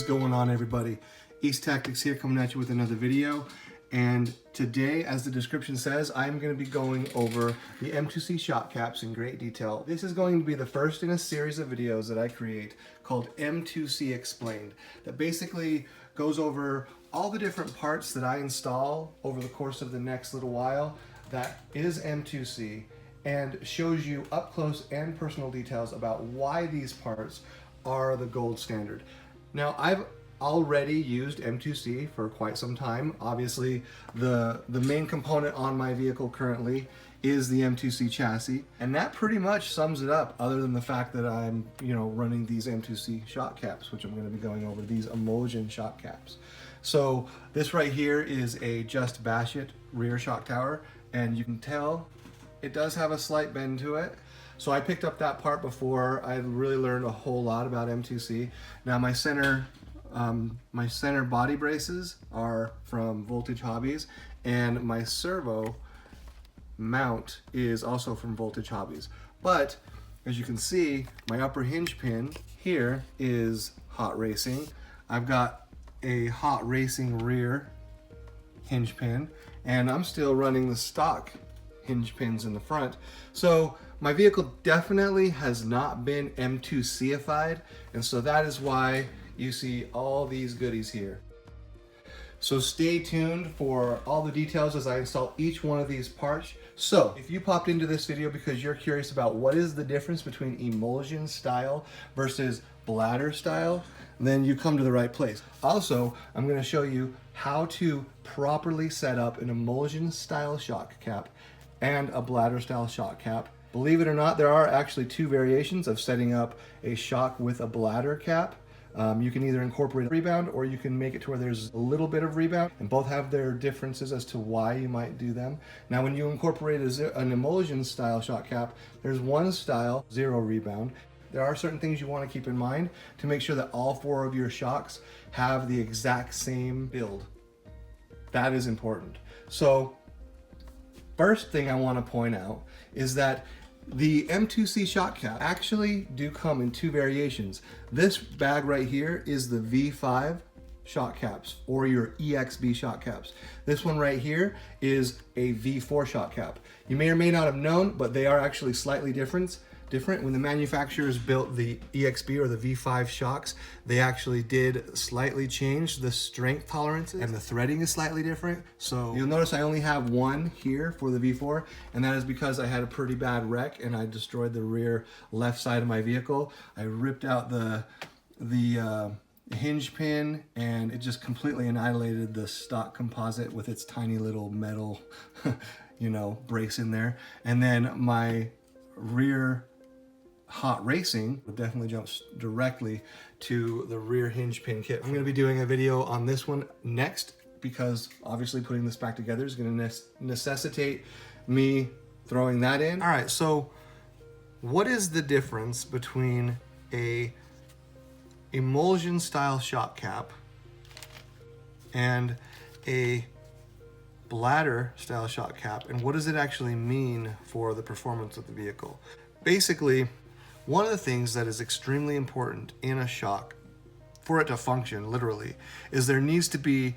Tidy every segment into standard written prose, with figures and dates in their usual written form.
going on, everybody? East Tactics here, coming at you with another video. And today, as the description says, I'm going to be going over the M2C shock caps in great detail. This is going to be the first in a series of videos that I create called M2C Explained, that basically goes over all the different parts that I install over the course of the next little while that is M2C, and shows you up close and personal details about why these parts are the gold standard. Now, I've already used M2C for quite some time. Obviously, the main component on my vehicle currently is the M2C chassis, and that pretty much sums it up, other than the fact that I'm, running these M2C shock caps, which I'm going to be going over, these emulsion shock caps. So this right here is a Just Bash It rear shock tower, and you can tell it does have a slight bend to it. So I picked up that part before I really learned a whole lot about M2C. Now my center body braces are from Voltage Hobbies, and my servo mount is also from Voltage Hobbies. But as you can see, my upper hinge pin here is Hot Racing. I've got a Hot Racing rear hinge pin, and I'm still running the stock hinge pins in the front. So my vehicle definitely has not been M2C-ified, and so that is why you see all these goodies here. So stay tuned for all the details as I install each one of these parts. So if you popped into this video because you're curious about what is the difference between emulsion style versus bladder style, then you come to the right place. Also, I'm going to show you how to properly set up an emulsion style shock cap and a bladder style shock cap. Believe it or not, there are actually two variations of setting up a shock with a bladder cap. You can either incorporate a rebound, or you can make it to where there's a little bit of rebound, and both have their differences as to why you might do them. Now, when you incorporate an emulsion style shock cap, there's one style, zero rebound. There are certain things you want to keep in mind to make sure that all four of your shocks have the exact same build. That is important. So, first thing I want to point out is that the M2C shock cap actually do come in two variations. This bag right here is the V5 shock caps, or your EXB shock caps. This one right here is a V4 shock cap. You may or may not have known, but they are actually slightly different. When the manufacturers built the EXB or the V5 shocks, they actually did slightly change the strength tolerances, and the threading is slightly different. So you'll notice I only have one here for the V4, and that is because I had a pretty bad wreck and I destroyed the rear left side of my vehicle. I ripped out the hinge pin, and it just completely annihilated the stock composite with its tiny little metal brace in there. And then my rear Hot Racing would definitely jump directly to the rear hinge pin kit. I'm going to be doing a video on this one next, because obviously putting this back together is going to necessitate me throwing that in. All right, so what is the difference between a emulsion style shock cap and a bladder style shock cap, and what does it actually mean for the performance of the vehicle? Basically, one of the things that is extremely important in a shock, for it to function literally, is there needs to be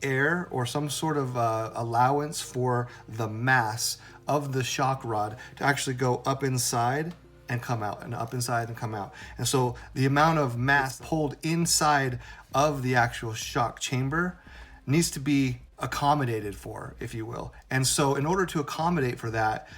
air or some sort of allowance for the mass of the shock rod to actually go up inside and come out, and up inside and come out. And so the amount of mass pulled inside of the actual shock chamber needs to be accommodated for, if you will. And so in order to accommodate for that,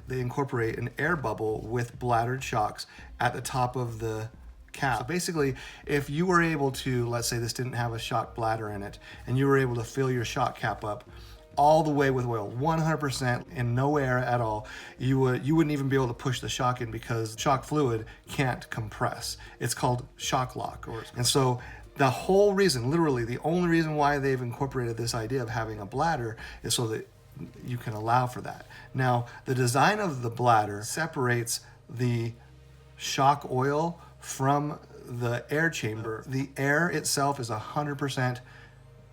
they incorporate an air bubble with bladdered shocks at the top of the cap. So basically, if you were able to, let's say this didn't have a shock bladder in it, and you were able to fill your shock cap up all the way with oil, 100%, and no air at all, you wouldn't even be able to push the shock in, because shock fluid can't compress. It's called shock lock. And so the whole reason, literally the only reason why they've incorporated this idea of having a bladder is so that you can allow for that. Now, the design of the bladder separates the shock oil from the air chamber. The air itself is 100%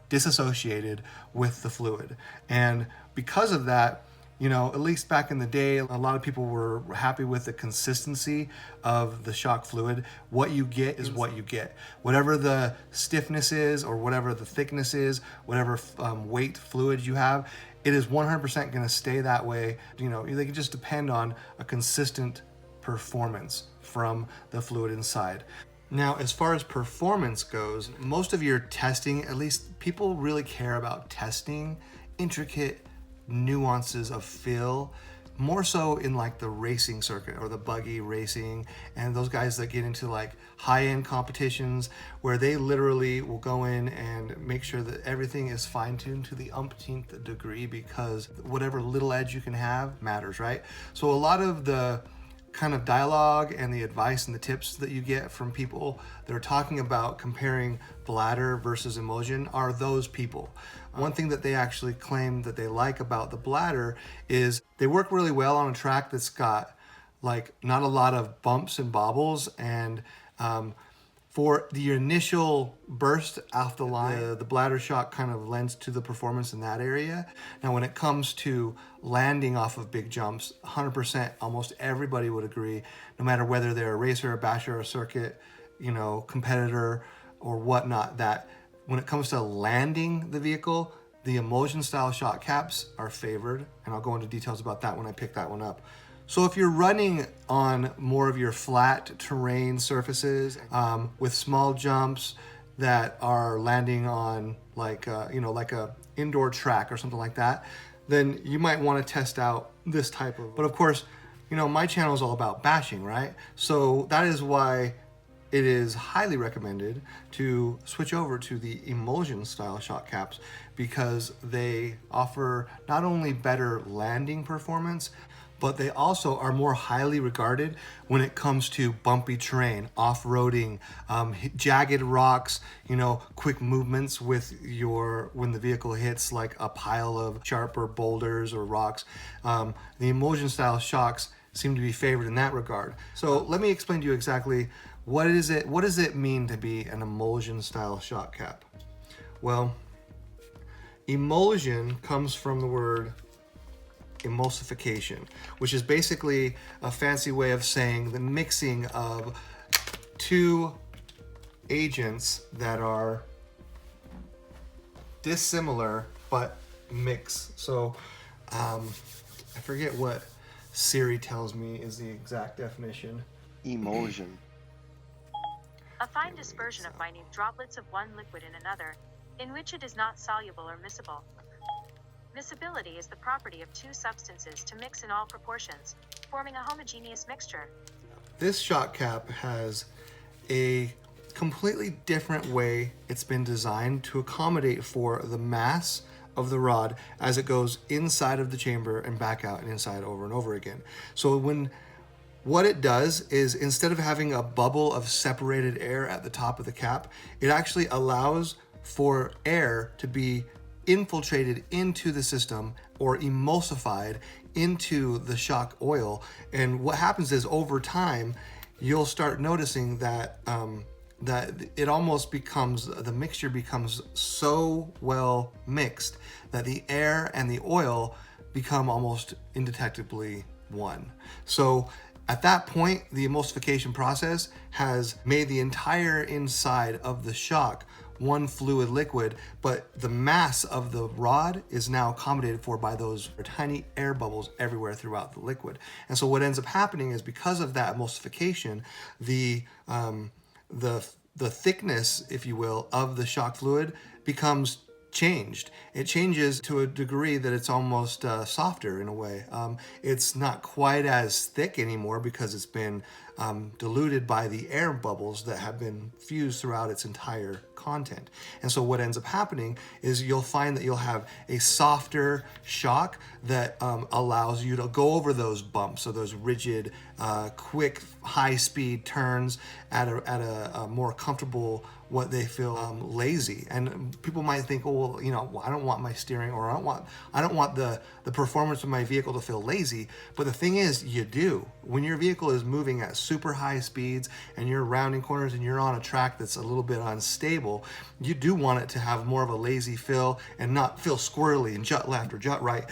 disassociated with the fluid, and because of that, You know, at least back in the day, a lot of people were happy with the consistency of the shock fluid. What you get is what you get. Whatever the stiffness is, or whatever the thickness is, whatever weight fluid you have, it is 100% going to stay that way. You know, they can just depend on a consistent performance from the fluid inside. Now, as far as performance goes, most of your testing, at least people really care about testing intricate nuances of fill, more so in like the racing circuit or the buggy racing, and those guys that get into like high-end competitions where they literally will go in and make sure that everything is fine-tuned to the umpteenth degree, because whatever little edge you can have matters, right? So a lot of the kind of dialogue and the advice and the tips that you get from people that are talking about comparing bladder versus emulsion are those people. One thing that they actually claim that they like about the bladder is they work really well on a track that's got like not a lot of bumps and bobbles, and for the initial burst off the line, the Bladder Shock kind of lends to the performance in that area. Now, when it comes to landing off of big jumps, 100%, almost everybody would agree, no matter whether they're a racer, a basher, a circuit, you know, competitor or whatnot, that when it comes to landing the vehicle, the emulsion style shock caps are favored. And I'll go into details about that when I pick that one up. So if you're running on more of your flat terrain surfaces with small jumps that are landing on like like a indoor track or something like that, then you might want to test out this type of. But of course, you know, my channel is all about bashing, right? So that is why it is highly recommended to switch over to the emulsion style shock caps, because they offer not only better landing performance, but they also are more highly regarded when it comes to bumpy terrain, off-roading, jagged rocks, you know, quick movements with when the vehicle hits like a pile of sharper boulders or rocks. The emulsion style shocks seem to be favored in that regard. So let me explain to you exactly what does it mean to be an emulsion style shock cap? Well, emulsion comes from the word emulsification, which is basically a fancy way of saying the mixing of two agents that are dissimilar but mix. So I forget what Siri tells me is the exact definition. Emulsion. A fine dispersion of minute droplets of one liquid in another, in which it is not soluble or miscible. Miscibility is the property of two substances to mix in all proportions, forming a homogeneous mixture. This shock cap has a completely different way it's been designed to accommodate for the mass of the rod as it goes inside of the chamber and back out and inside over and over again. So what it does is, instead of having a bubble of separated air at the top of the cap, it actually allows for air to be infiltrated into the system or emulsified into the shock oil. And what happens is, over time, you'll start noticing that that it almost becomes, the mixture becomes so well mixed that the air and the oil become almost indetectably one. So at that point, the emulsification process has made the entire inside of the shock one fluid liquid, but the mass of the rod is now accommodated for by those tiny air bubbles everywhere throughout the liquid. And so what ends up happening is, because of that emulsification, the thickness, if you will, of the shock fluid becomes changed. It changes to a degree that it's almost softer in a way. It's not quite as thick anymore because it's been diluted by the air bubbles that have been fused throughout its entire content. And so what ends up happening is you'll find that you'll have a softer shock that allows you to go over those bumps, or those rigid, quick, high-speed turns at a more comfortable what they feel lazy. And people might think, oh, well, you know, I don't want my steering, or I don't want the performance of my vehicle to feel lazy. But the thing is, you do. When your vehicle is moving at super high speeds and you're rounding corners and you're on a track that's a little bit unstable, you do want it to have more of a lazy feel and not feel squirrely and jut left or jut right,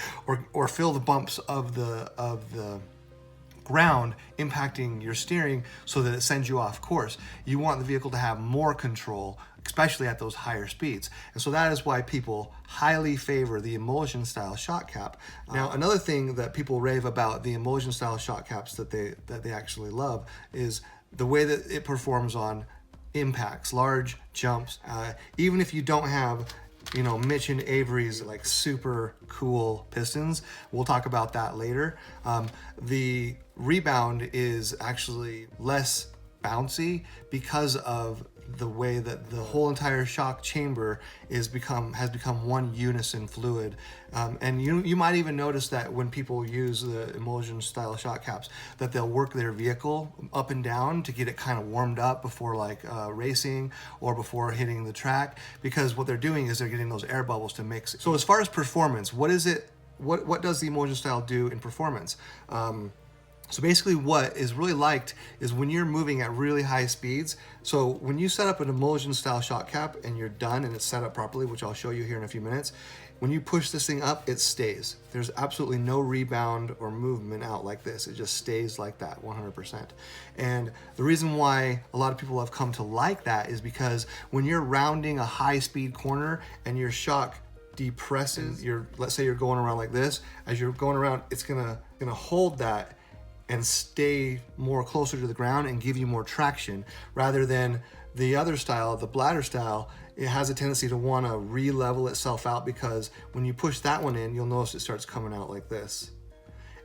or feel the bumps of the ground impacting your steering so that it sends you off course. You want the vehicle to have more control, especially at those higher speeds. And so that is why people highly favor the emulsion style shock cap. Now, another thing that people rave about the emulsion style shock caps that they actually love is the way that it performs on impacts, large jumps. Even if you don't have, you know, Mitch and Avery's like super cool pistons, we'll talk about that later. The rebound is actually less bouncy because of the way that the whole entire shock chamber has become one unison fluid. And you might even notice that when people use the emulsion style shock caps, that they'll work their vehicle up and down to get it kind of warmed up before like racing or before hitting the track, because what they're doing is they're getting those air bubbles to mix. So as far as performance, what does the emulsion style do in performance? So basically what is really liked is when you're moving at really high speeds. So when you set up an emulsion style shock cap and you're done and it's set up properly, which I'll show you here in a few minutes, when you push this thing up, it stays. There's absolutely no rebound or movement out like this. It just stays like that 100%. And the reason why a lot of people have come to like that is because when you're rounding a high speed corner and your shock depresses, let's say you're going around like this, as you're going around, it's gonna hold that and stay more closer to the ground and give you more traction, rather than the other style, the bladder style. It has a tendency to want to re-level itself out, because when you push that one in, you'll notice it starts coming out like this.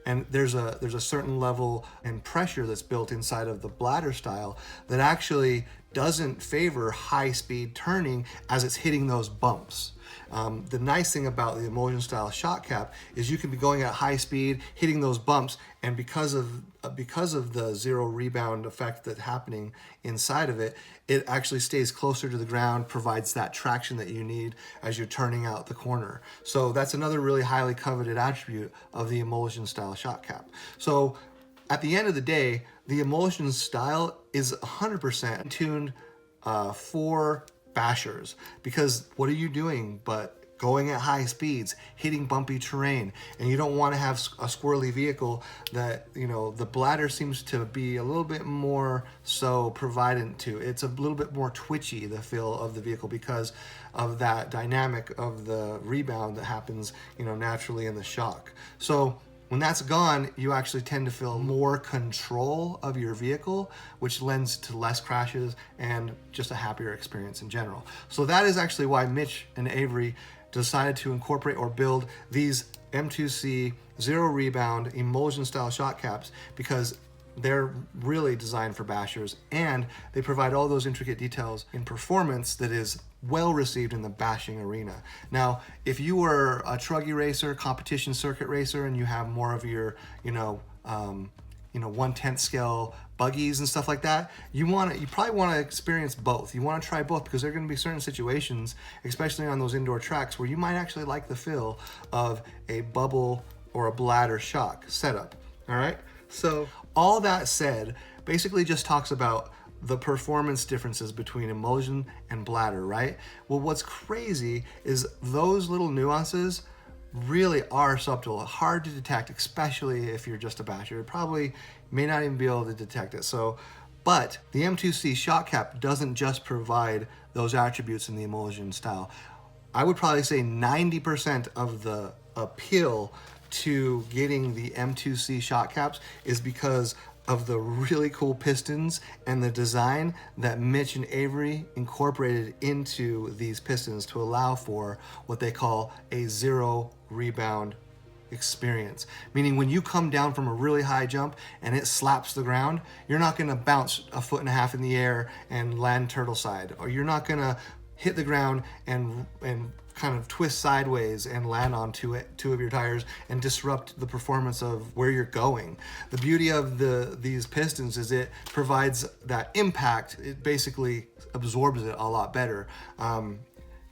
And there's a certain level and pressure that's built inside of the bladder style that actually doesn't favor high speed turning as it's hitting those bumps. The nice thing about the emulsion style shock cap is you can be going at high speed, hitting those bumps, and because of the zero rebound effect that's happening inside of it, it actually stays closer to the ground, provides that traction that you need as you're turning out the corner. So that's another really highly coveted attribute of the emulsion style shock cap. So at the end of the day, the emulsion style is 100% tuned for bashers, because what are you doing but going at high speeds, hitting bumpy terrain, and you don't want to have a squirrely vehicle that, you know, the bladder seems to be a little bit more so provident to. It's a little bit more twitchy, the feel of the vehicle, because of that dynamic of the rebound that happens, you know, naturally in the shock. So when that's gone, you actually tend to feel more control of your vehicle, which lends to less crashes and just a happier experience in general. So that is actually why Mitch and Avery decided to incorporate or build these M2C zero rebound emulsion style shock caps, because they're really designed for bashers, and they provide all those intricate details in performance that is well received in the bashing arena. Now, if you were a truggy racer, competition circuit racer, and you have more of your, 1/10 scale buggies and stuff like that, you probably want to experience both. You want to try both, because there are going to be certain situations, especially on those indoor tracks, where you might actually like the feel of a bubble or a bladder shock setup. All right. So all that said, basically just talks about the performance differences between emulsion and bladder, right? Well, what's crazy is those little nuances really are subtle, hard to detect, especially if you're just a basher. You probably may not even be able to detect it. But the M2C shock cap doesn't just provide those attributes in the emulsion style. I would probably say 90% of the appeal to getting the M2C shock caps is because of the really cool pistons and the design that Mitch and Avery incorporated into these pistons to allow for what they call a zero rebound experience. Meaning when you come down from a really high jump and it slaps the ground, you're not gonna bounce 1.5 feet in the air and land turtle side, or you're not gonna hit the ground and kind of twist sideways and land on two of your tires and disrupt the performance of where you're going. The beauty of these pistons is it provides that impact. It basically absorbs it a lot better.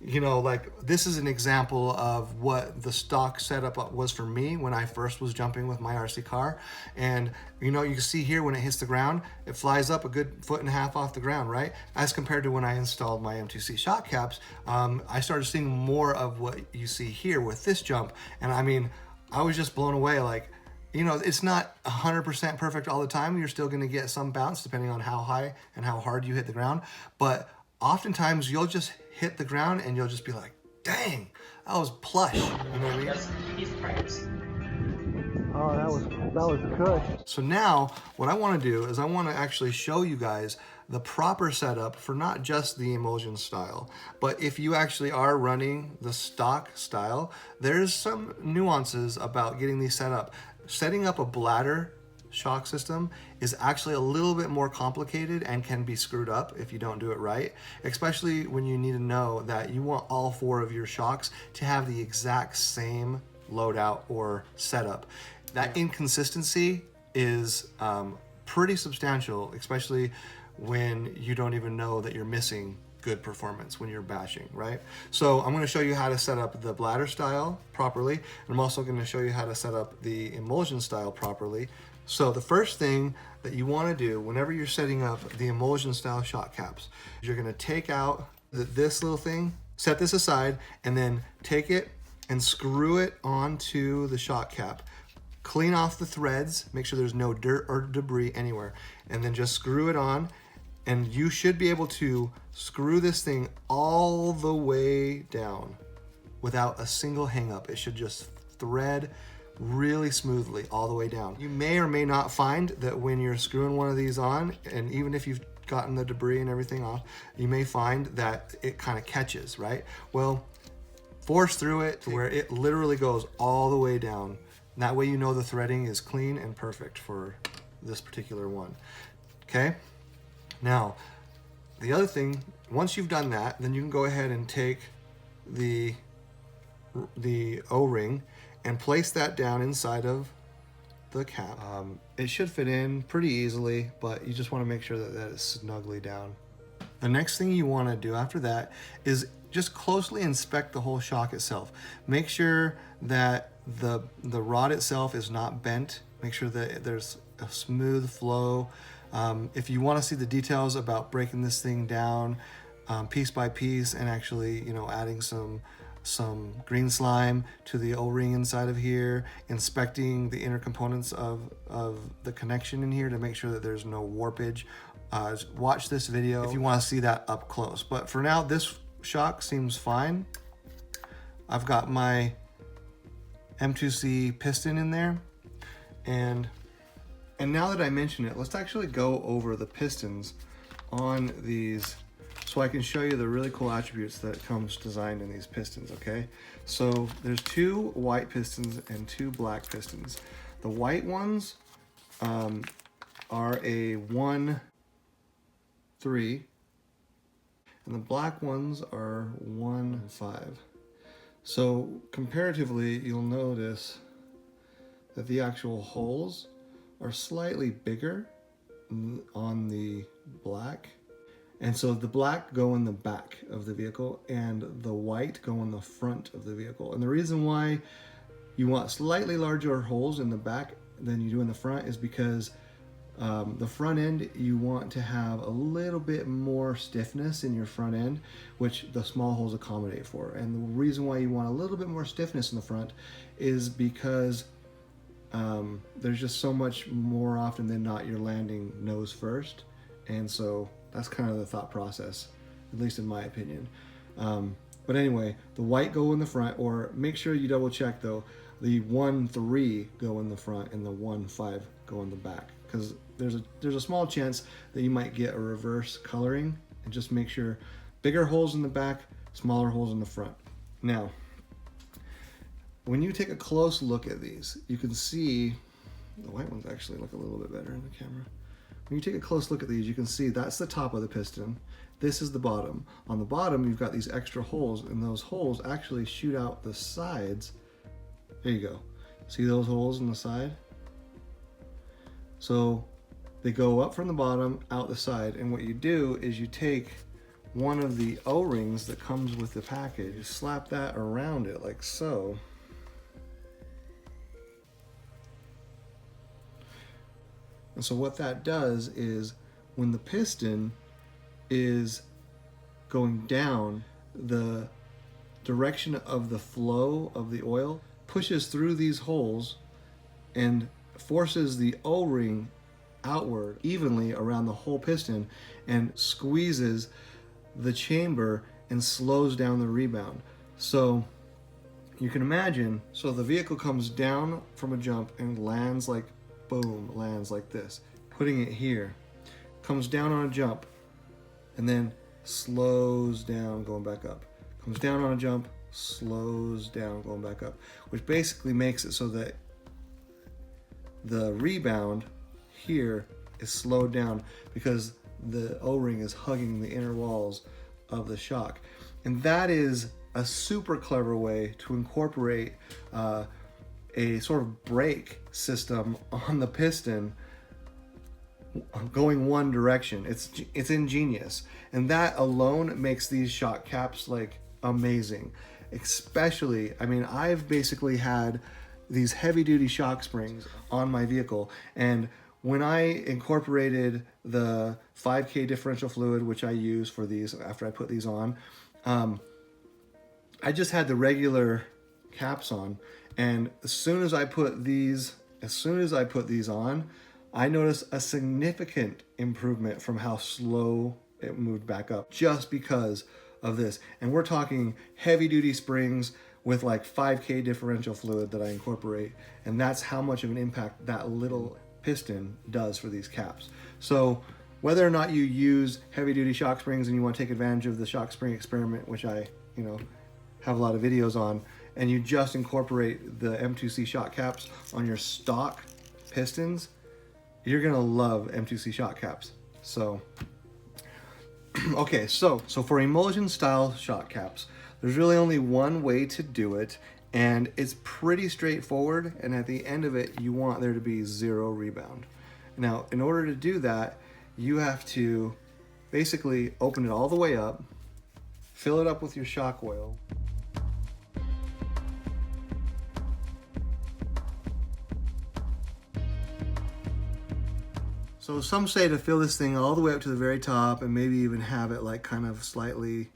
You know, like this is an example of what the stock setup was for me when I first was jumping with my RC car. And you know, you can see here when it hits the ground, it flies up a good 1.5 feet off the ground, right? As compared to when I installed my M2C shock caps, I started seeing more of what you see here with this jump. And I mean, I was just blown away. Like, you know, it's not 100% perfect all the time. You're still gonna get some bounce depending on how high and how hard you hit the ground. But oftentimes you'll just hit the ground and you'll just be like, dang, that was plush. You know what I mean? That's these frames. Oh, that was good. So now what I want to do is I want to actually show you guys the proper setup for not just the emulsion style, but if you actually are running the stock style, there's some nuances about getting these set up. Setting up a bladder shock system is actually a little bit more complicated and can be screwed up if you don't do it right, especially when you need to know that you want all 4 of your shocks to have the exact same loadout or setup. That inconsistency is pretty substantial, especially when you don't even know that you're missing good performance when you're bashing, right? So I'm going to show you how to set up the bladder style properly, and I'm also going to show you how to set up the emulsion style properly. So the first thing that you want to do whenever you're setting up the emulsion style shock caps is you're going to take out this little thing, set this aside, and then take it and screw it onto the shock cap. Clean off the threads, make sure there's no dirt or debris anywhere, and then just screw it on, and you should be able to screw this thing all the way down without a single hang up. It should just thread really smoothly all the way down. You may or may not find that when you're screwing one of these on, and even if you've gotten the debris and everything off, you may find that it kind of catches, right? Well, force through it to where it literally goes all the way down. That way you know the threading is clean and perfect for this particular one. Okay? Now, the other thing, once you've done that, then you can go ahead and take the O-ring and place that down inside of the cap. It should fit in pretty easily, but you just want to make sure that is snugly down. The next thing you want to do after that is just closely inspect the whole shock itself. Make sure that the rod itself is not bent. Make sure that there's a smooth flow. If you want to see the details about breaking this thing down piece by piece and actually, you know, adding some green slime to the O-ring inside of here, inspecting the inner components of the connection in here to make sure that there's no warpage, watch this video if you want to see that up close. But for now, this shock seems fine. I've got my M2C piston in there, and now that I mention it, let's actually go over the pistons on these so I can show you the really cool attributes that comes designed in these pistons, okay? So there's 2 white pistons and 2 black pistons. The white ones are a 1-3, and the black ones are 1-5. So comparatively, you'll notice that the actual holes are slightly bigger on the black. And so the black go in the back of the vehicle and the white go in the front of the vehicle. And the reason why you want slightly larger holes in the back than you do in the front is because the front end, you want to have a little bit more stiffness in your front end, which the small holes accommodate for. And the reason why you want a little bit more stiffness in the front is because there's just so much more often than not you're landing nose first. And so that's kind of the thought process, at least in my opinion. But anyway, the white go in the front, or make sure you double check though, the 1-3 go in the front and the 1-5 go in the back, because there's a small chance that you might get a reverse coloring. And just make sure bigger holes in the back, smaller holes in the front. Now, when you take a close look at these, you can see the white ones actually look a little bit better in the camera. When you take a close look at these, you can see that's the top of the piston. This is the bottom. On the bottom, you've got these extra holes, and those holes actually shoot out the sides. There you go. See those holes in the side? So they go up from the bottom, out the side, and what you do is you take one of the O-rings that comes with the package, you slap that around it like so. And so what that does is when the piston is going down, the direction of the flow of the oil pushes through these holes and forces the O-ring outward evenly around the whole piston and squeezes the chamber and slows down the rebound. So you can imagine, so the vehicle comes down from a jump and lands like, boom, lands like this. Putting it here, comes down on a jump and then slows down going back up. Comes down on a jump, slows down going back up, which basically makes it so that the rebound here is slowed down because the O-ring is hugging the inner walls of the shock. And that is a super clever way to incorporate a sort of brake system on the piston going one direction. It's ingenious, and that alone makes these shock caps like amazing. Especially, I mean, I've basically had these heavy duty shock springs on my vehicle, and when I incorporated the 5K differential fluid, which I use for these after I put these on, I just had the regular caps on, and as soon as I put these on, I noticed a significant improvement from how slow it moved back up just because of this. And we're talking heavy duty springs with like 5K differential fluid that I incorporate, and that's how much of an impact that little piston does for these caps. So whether or not you use heavy duty shock springs and you want to take advantage of the shock spring experiment, which I have a lot of videos on, and you just incorporate the M2C shock caps on your stock pistons, you're gonna love M2C shock caps. So okay, so for emulsion style shock caps, there's really only one way to do it, and it's pretty straightforward, and at the end of it, you want there to be zero rebound. Now, in order to do that, you have to basically open it all the way up, fill it up with your shock oil. So some say to fill this thing all the way up to the very top and maybe even have it like kind of slightly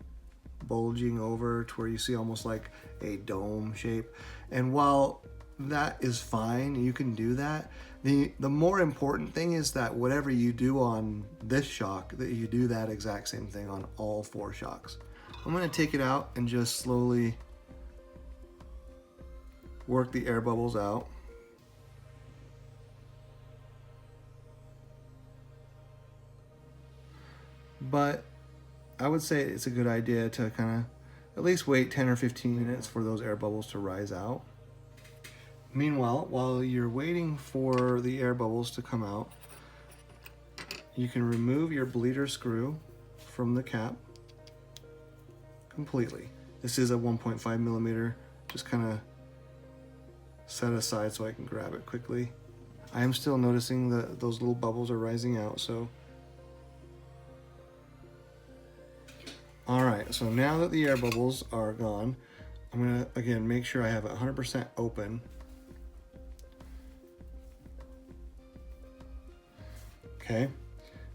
bulging over to where you see almost like a dome shape. And while that is fine, you can do that, the more important thing is that whatever you do on this shock, that you do that exact same thing on all four shocks. I'm going to take it out and just slowly work the air bubbles out. But I would say it's a good idea to kind of at least wait 10 or 15 minutes for those air bubbles to rise out. Meanwhile, while you're waiting for the air bubbles to come out, you can remove your bleeder screw from the cap completely. This is a 1.5 millimeter, just kind of set aside so I can grab it quickly. I am still noticing that those little bubbles are rising out, so. All right, so now that the air bubbles are gone, I'm gonna, again, make sure I have it 100% open. Okay,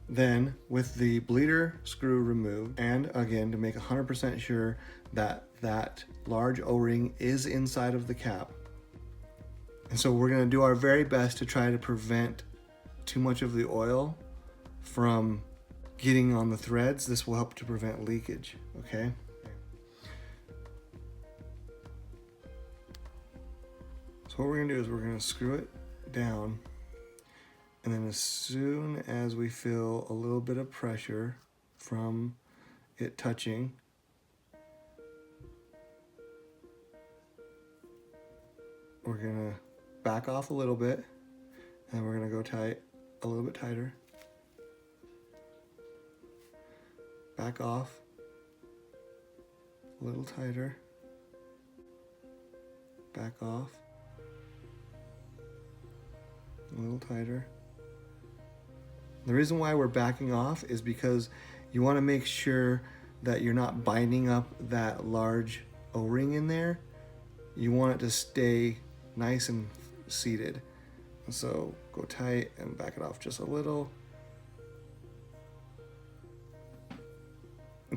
then with the bleeder screw removed, and again, to make 100% sure that that large O-ring is inside of the cap. And so we're gonna do our very best to try to prevent too much of the oil from getting on the threads. This will help to prevent leakage, okay? So what we're gonna do is we're gonna screw it down, and then as soon as we feel a little bit of pressure from it touching, we're gonna back off a little bit, and we're gonna go tight, a little bit tighter. back off, a little tighter, back off, a little tighter. The reason why we're backing off is because you want to make sure that you're not binding up that large O-ring in there. You want it to stay nice and seated. And so go tight and back it off just a little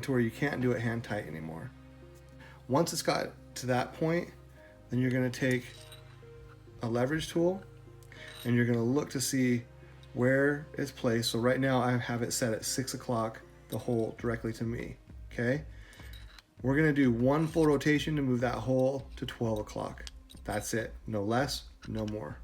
to where you can't do it hand tight anymore. Once it's got to that point, then you're going to take a leverage tool and you're going to look to see where it's placed. So right now I have it set at 6 o'clock, the hole directly to me. Okay, we're going to do one full rotation to move that hole to 12 o'clock. That's it, no less, no more.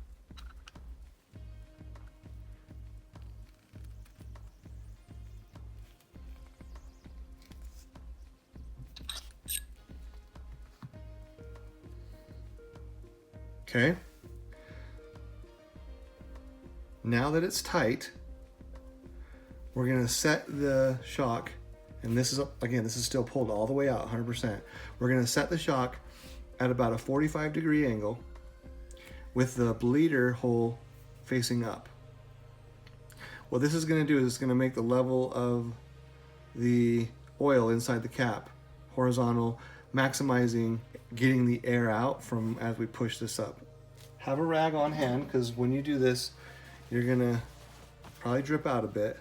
Okay, now that it's tight, we're going to set the shock, and this is, again, this is still pulled all the way out 100%. We're going to set the shock at about a 45-degree angle with the bleeder hole facing up. What this is going to do is it's going to make the level of the oil inside the cap horizontal, maximizing getting the air out from as we push this up. Have a rag on hand, because when you do this, you're gonna probably drip out a bit,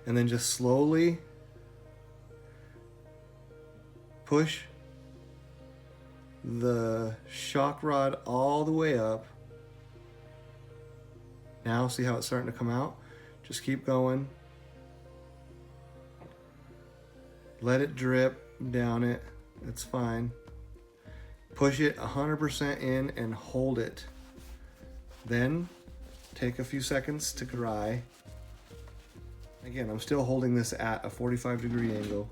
and then just slowly push the shock rod all the way up. Now see how it's starting to come out? Just keep going. Let it drip down it. It's fine. Push it 100% in and hold it. Then take a few seconds to dry. Again, I'm still holding this at a 45-degree angle,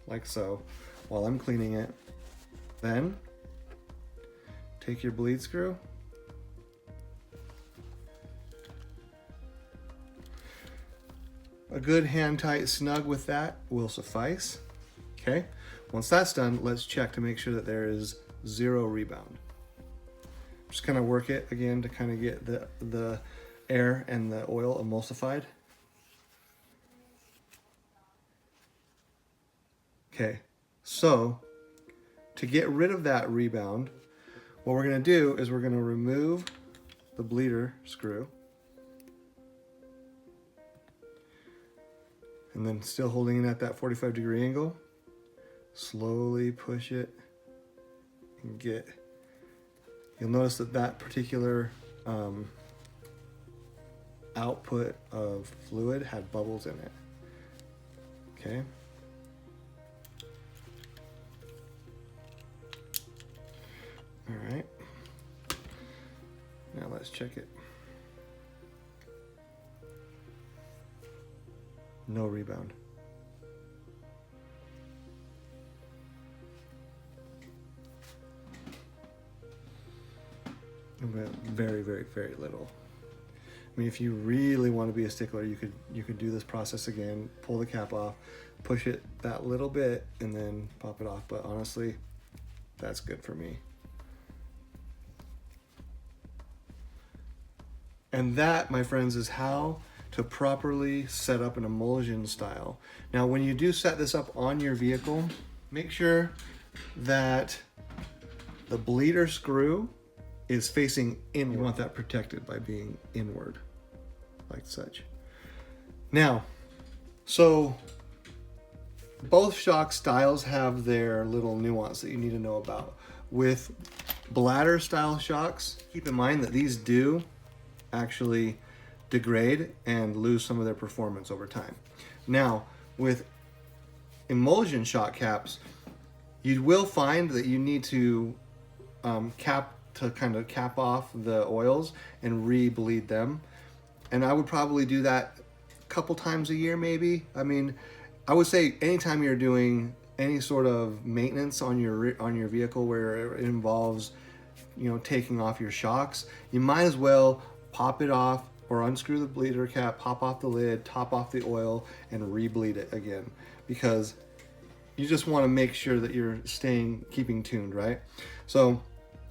like so, while I'm cleaning it. Then take your bleed screw. A good hand tight snug with that will suffice. Okay, once that's done, let's check to make sure that there is zero rebound. Just kind of work it again to kind of get the air and the oil emulsified. Okay, so to get rid of that rebound, what we're going to do is we're going to remove the bleeder screw. And then still holding it at that 45-degree angle, slowly push it and get, you'll notice that that particular output of fluid had bubbles in it. Okay. All right. Now let's check it. No rebound. Very, very, very little. I mean, if you really want to be a stickler, you could do this process again, pull the cap off, push it that little bit, and then pop it off. But honestly, that's good for me. And that, my friends, is how to properly set up an emulsion style. Now, when you do set this up on your vehicle, make sure that the bleeder screw is facing inward. You want that protected by being inward, like such. Now, so both shock styles have their little nuance that you need to know about. With bladder style shocks, keep in mind that these do actually degrade and lose some of their performance over time. Now, with emulsion shock caps, you will find that you need to kind of cap off the oils and re-bleed them. And I would probably do that a couple times a year, maybe. I mean, I would say anytime you're doing any sort of maintenance on your vehicle where it involves, you know, taking off your shocks, you might as well pop it off or unscrew the bleeder cap, pop off the lid, top off the oil, and re-bleed it again. because you just want to make sure that you're keeping tuned, right? So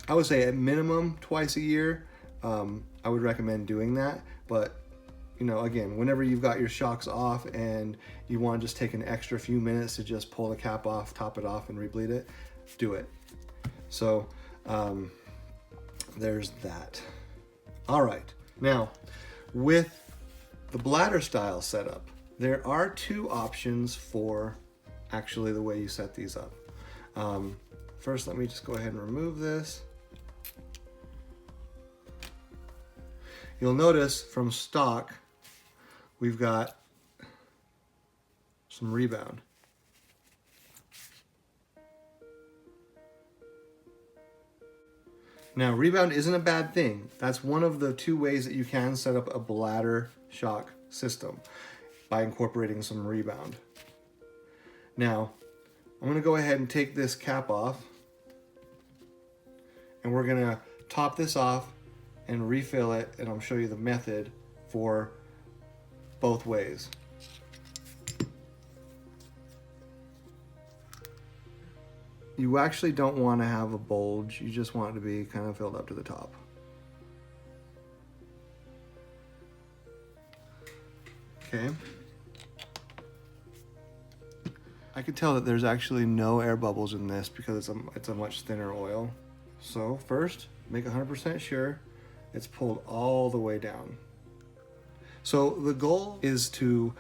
I would say at minimum twice a year, I would recommend doing that. But you know, again, whenever you've got your shocks off and you want to just take an extra few minutes to just pull the cap off, top it off, and rebleed it, do it. So there's that. All right, now with the bladder style setup, there are two options for actually the way you set these up. First, let me just go ahead and remove this. You'll notice from stock, we've got some rebound. Now, rebound isn't a bad thing. That's one of the two ways that you can set up a bladder shock system, by incorporating some rebound. Now, I'm going to go ahead and take this cap off, and we're going to top this off and refill it, and I'll show you the method for both ways. You actually don't want to have a bulge, you just want it to be kind of filled up to the top. Okay. I can tell that there's actually no air bubbles in this because it's a much thinner oil. So first, make 100% sure it's pulled all the way down. So the goal is to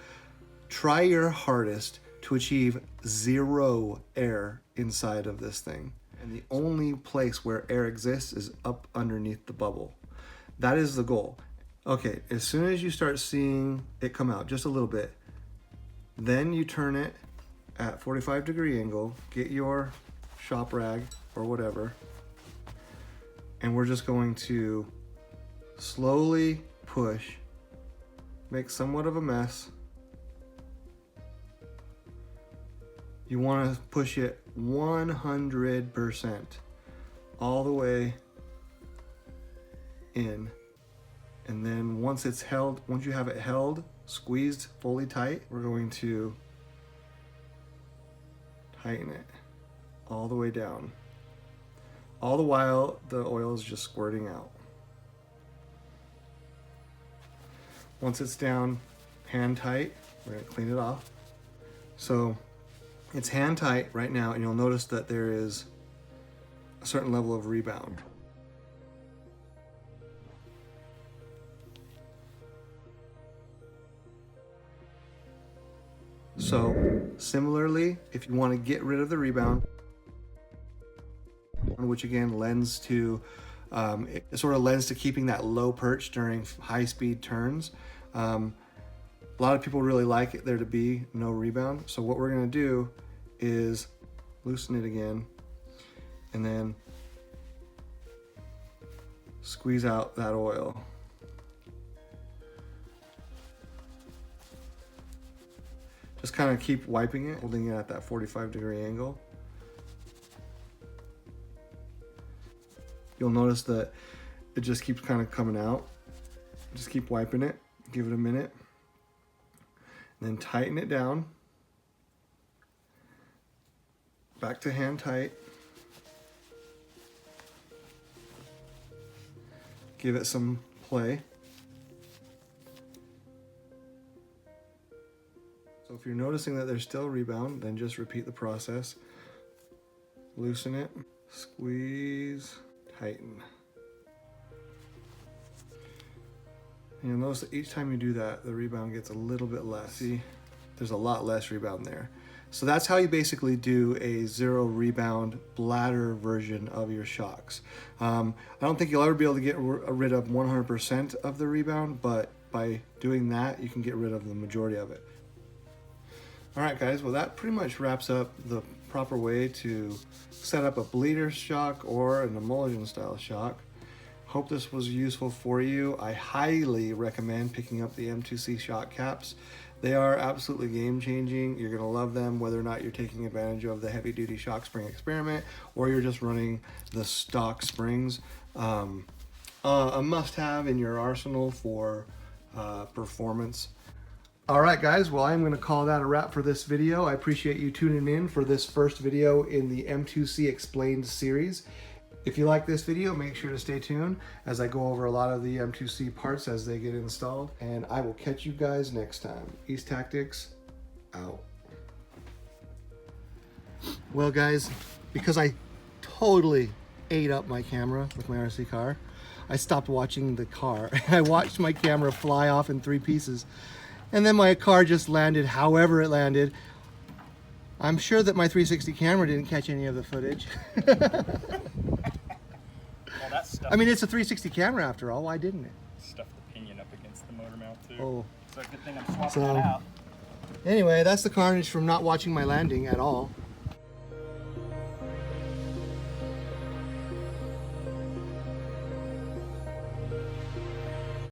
try your hardest to achieve 0 air inside of this thing. And the only place where air exists is up underneath the bubble. That is the goal. Okay, as soon as you start seeing it come out just a little bit, then you turn it at 45-degree angle, get your shop rag or whatever, and we're just going to slowly push, make somewhat of a mess. You want to push it 100% all the way in. And then once you have it held, squeezed fully tight, we're going to tighten it all the way down. All the while, the oil is just squirting out. Once it's down hand tight, we're going to clean it off. So it's hand tight right now, and you'll notice that there is a certain level of rebound. So similarly, if you want to get rid of the rebound, which again lends to it sort of lends to keeping that low perch during high speed turns. A lot of people really like it there to be no rebound. So what we're going to do is loosen it again and then squeeze out that oil. Just kind of keep wiping it, holding it at that 45-degree angle. You'll notice that it just keeps kind of coming out. Just keep wiping it, give it a minute, and then tighten it down. Back to hand tight. Give it some play. So if you're noticing that there's still rebound, then just repeat the process. Loosen it, squeeze, tighten. And you'll notice that each time you do that, the rebound gets a little bit less. See, there's a lot less rebound there. So that's how you basically do a 0 rebound bladder version of your shocks. I don't think you'll ever be able to get rid of 100% of the rebound, but by doing that, you can get rid of the majority of it. All right, guys, well, that pretty much wraps up the proper way to set up a bleeder shock or an emulsion style shock. Hope this was useful for you. I highly recommend picking up the M2C shock caps. They are absolutely game-changing. You're gonna love them whether or not you're taking advantage of the heavy-duty shock spring experiment or you're just running the stock springs. A must-have in your arsenal for performance. All right, guys, well, I'm going to call that a wrap for this video. I appreciate you tuning in for this first video in the M2C Explained series. If you like this video, make sure to stay tuned as I go over a lot of the M2C parts as they get installed. And I will catch you guys next time. East Tactics, out. Well, guys, because I totally ate up my camera with my RC car, I stopped watching the car. I watched my camera fly off in 3 pieces. And then my car just landed however it landed. I'm sure that my 360 camera didn't catch any of the footage. Well, that stuff, I mean, it's a 360 camera after all. Why didn't it? stuffed the pinion up against the motor mount too. Oh. So good thing I'm swapping So- that out. Anyway, that's the carnage from not watching my landing at all.